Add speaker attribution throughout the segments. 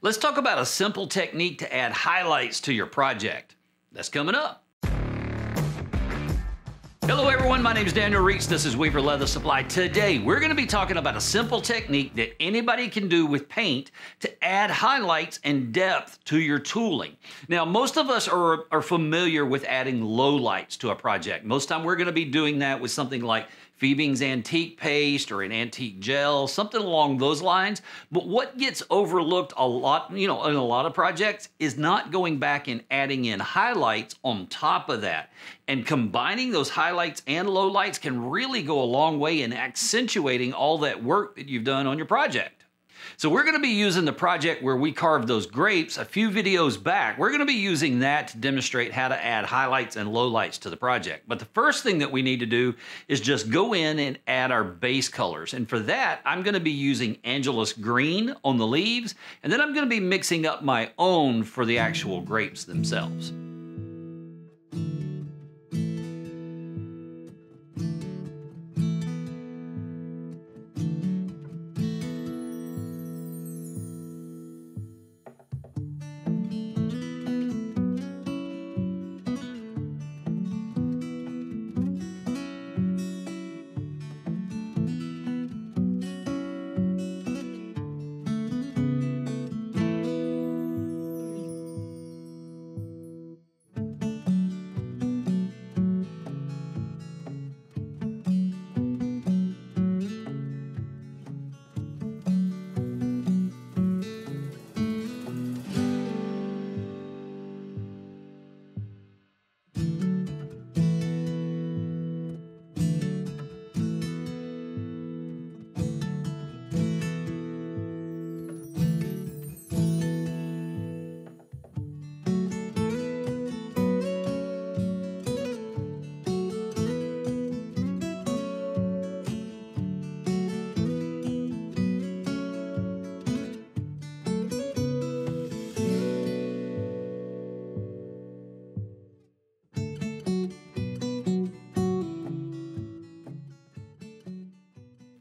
Speaker 1: Let's talk about a simple technique to add highlights to your project. That's coming up. Hello everyone, my name is Daniel Reitz. This is Weaver Leather Supply. Today we're going to be talking about a simple technique that anybody can do with paint to add highlights and depth to your tooling. Now most of us are familiar with adding lowlights to a project. Most time we're going to be doing that with something like Fiebing's Antique Paste or an antique gel, something along those lines. But what gets overlooked a lot, in a lot of projects is not going back and adding in highlights on top of that. And combining those highlights and lowlights can really go a long way in accentuating all that work that you've done on your project. So we're going to be using the project where we carved those grapes a few videos back. We're going to be using that to demonstrate how to add highlights and lowlights to the project. But the first thing that we need to do is just go in and add our base colors. And for that, I'm going to be using Angelus Green on the leaves, and then I'm going to be mixing up my own for the actual grapes themselves.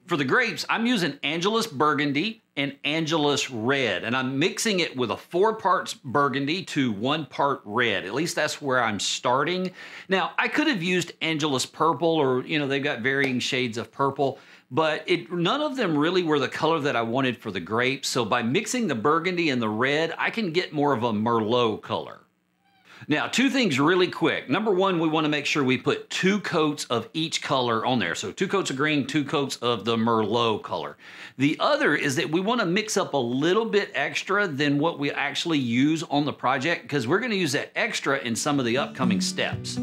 Speaker 1: For the grapes, I'm using Angelus Burgundy and Angelus Red, and I'm mixing it with a 4 parts Burgundy to 1 part red. At least that's where I'm starting. Now, I could have used Angelus Purple, or, they've got varying shades of purple, but none of them really were the color that I wanted for the grapes. So by mixing the Burgundy and the red, I can get more of a Merlot color. Now, 2 things really quick. Number 1, we want to make sure we put 2 coats of each color on there. So 2 coats of green, 2 coats of the Merlot color. The other is that we want to mix up a little bit extra than what we actually use on the project, because we're going to use that extra in some of the upcoming steps.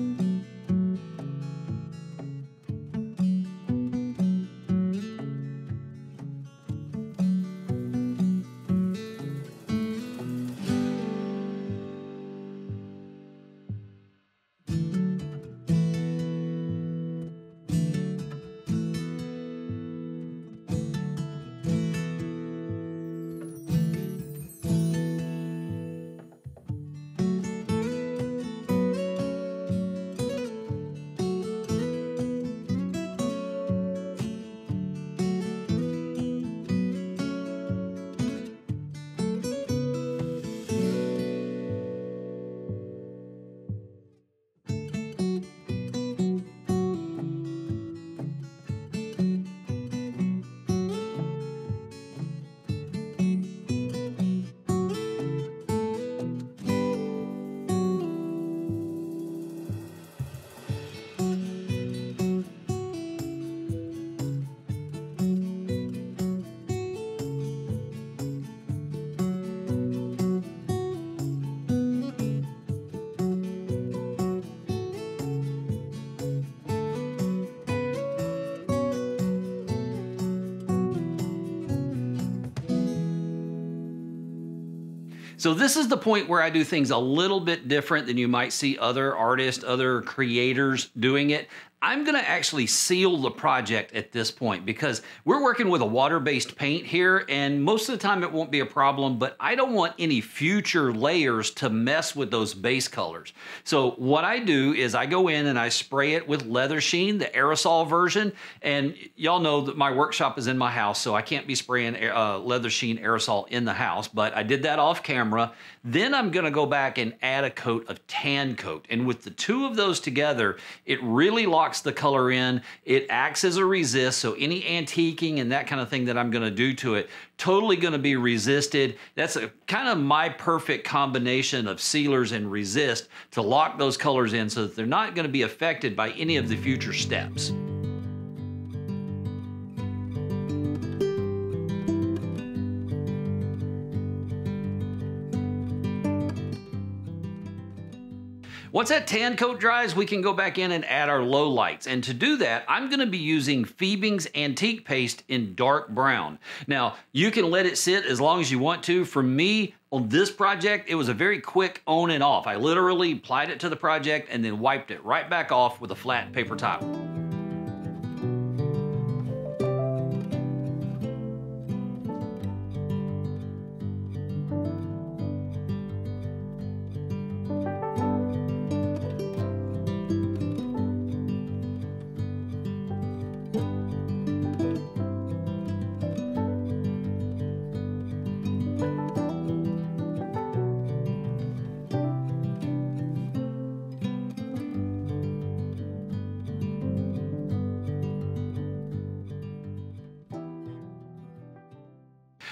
Speaker 1: So this is the point where I do things a little bit different than you might see other artists, other creators doing it. I'm going to actually seal the project at this point because we're working with a water-based paint here, and most of the time it won't be a problem, but I don't want any future layers to mess with those base colors. So what I do is I go in and I spray it with Leather Sheen, the aerosol version, and y'all know that my workshop is in my house, so I can't be spraying Leather Sheen aerosol in the house, but I did that off camera. Then I'm going to go back and add a coat of Tan Coat, and with the two of those together, it really locks the color in. It acts as a resist, so any antiquing and that kind of thing that I'm going to do to it, totally going to be resisted. That's a kind of my perfect combination of sealers and resist to lock those colors in so that they're not going to be affected by any of the future steps. Once that tan coat dries, we can go back in and add our low lights. And to do that, I'm going to be using Fiebing's Antique Paste in dark brown. Now, you can let it sit as long as you want to. For me, on this project, it was a very quick on and off. I literally applied it to the project and then wiped it right back off with a flat paper towel.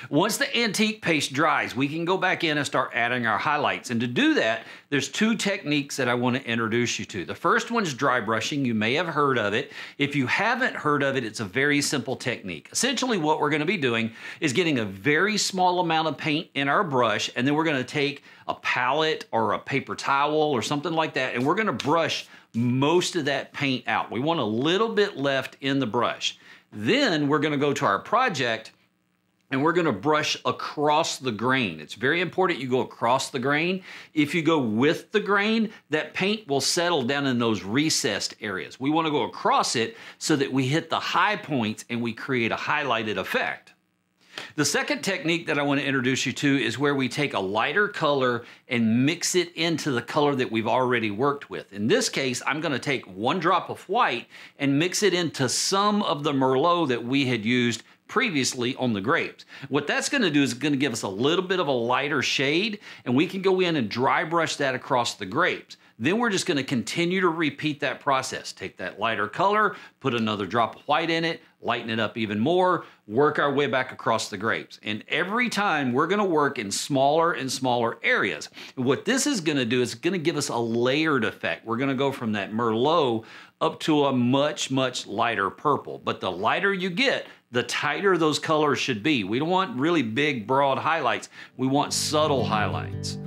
Speaker 1: Once the antique paste dries, we can go back in and start adding our highlights. And to do that, there's two techniques that I want to introduce you to. The first one's dry brushing. You may have heard of it. If you haven't heard of it, it's a very simple technique. Essentially, what we're going to be doing is getting a very small amount of paint in our brush, and then we're going to take a palette or a paper towel or something like that, and we're going to brush most of that paint out. We want a little bit left in the brush. Then we're going to go to our project, and we're going to brush across the grain. It's very important you go across the grain. If you go with the grain, that paint will settle down in those recessed areas. We want to go across it so that we hit the high points and we create a highlighted effect. The second technique that I want to introduce you to is where we take a lighter color and mix it into the color that we've already worked with. In this case, I'm going to take 1 drop of white and mix it into some of the Merlot that we had used previously on the grapes. What that's going to do is going to give us a little bit of a lighter shade, and we can go in and dry brush that across the grapes. Then we're just going to continue to repeat that process. Take that lighter color, put another drop of white in it, lighten it up even more, work our way back across the grapes. And every time we're going to work in smaller and smaller areas. And what this is going to do is going to give us a layered effect. We're going to go from that Merlot up to a much, much lighter purple. But the lighter you get, the tighter those colors should be. We don't want really big, broad highlights. We want subtle highlights.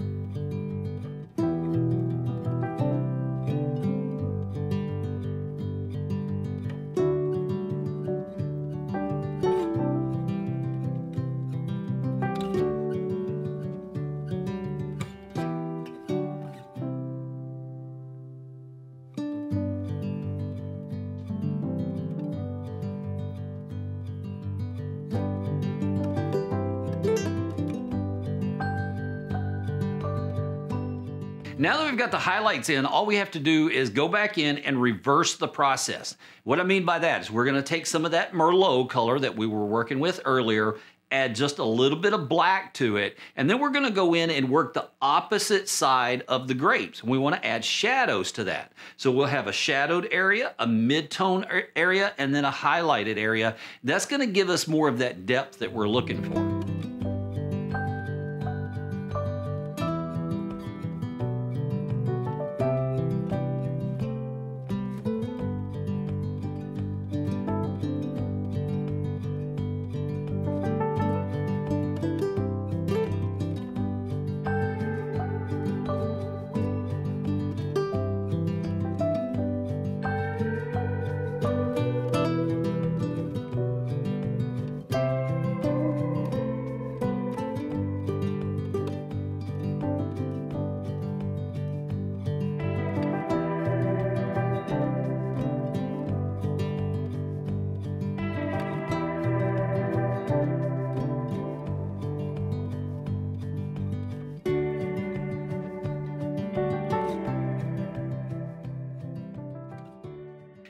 Speaker 1: Now that we've got the highlights in, all we have to do is go back in and reverse the process. What I mean by that is we're going to take some of that Merlot color that we were working with earlier, add just a little bit of black to it, and then we're going to go in and work the opposite side of the grapes. We want to add shadows to that. So we'll have a shadowed area, a mid-tone area, and then a highlighted area. That's going to give us more of that depth that we're looking for.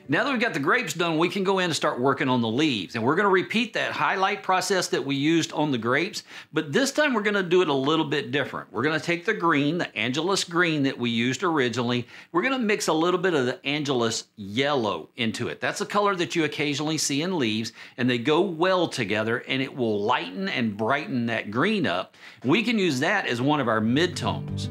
Speaker 1: Now that we've got the grapes done, we can go in and start working on the leaves. And we're going to repeat that highlight process that we used on the grapes, but this time we're going to do it a little bit different. We're going to take the green, the Angelus green that we used originally. We're going to mix a little bit of the Angelus yellow into it. That's a color that you occasionally see in leaves, and they go well together, and it will lighten and brighten that green up. We can use that as one of our midtones.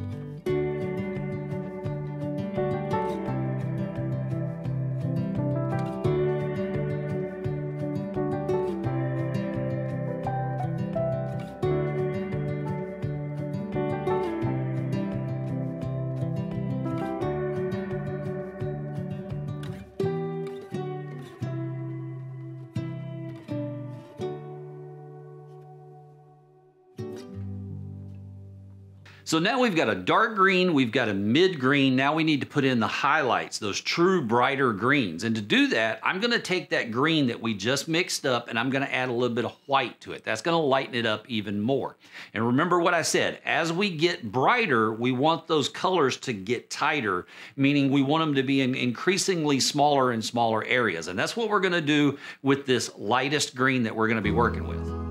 Speaker 1: So now we've got a dark green, we've got a mid green. Now we need to put in the highlights, those true brighter greens. And to do that, I'm going to take that green that we just mixed up and I'm going to add a little bit of white to it. That's going to lighten it up even more. And remember what I said, as we get brighter, we want those colors to get tighter, meaning we want them to be in increasingly smaller and smaller areas. And that's what we're going to do with this lightest green that we're going to be working with.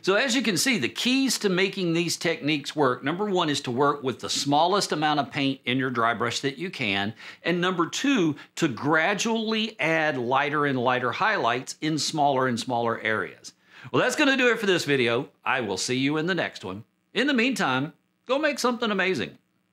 Speaker 1: So as you can see, the keys to making these techniques work, number one is to work with the smallest amount of paint in your dry brush that you can, and number two, to gradually add lighter and lighter highlights in smaller and smaller areas. Well, that's going to do it for this video. I will see you in the next one. In the meantime, go make something amazing.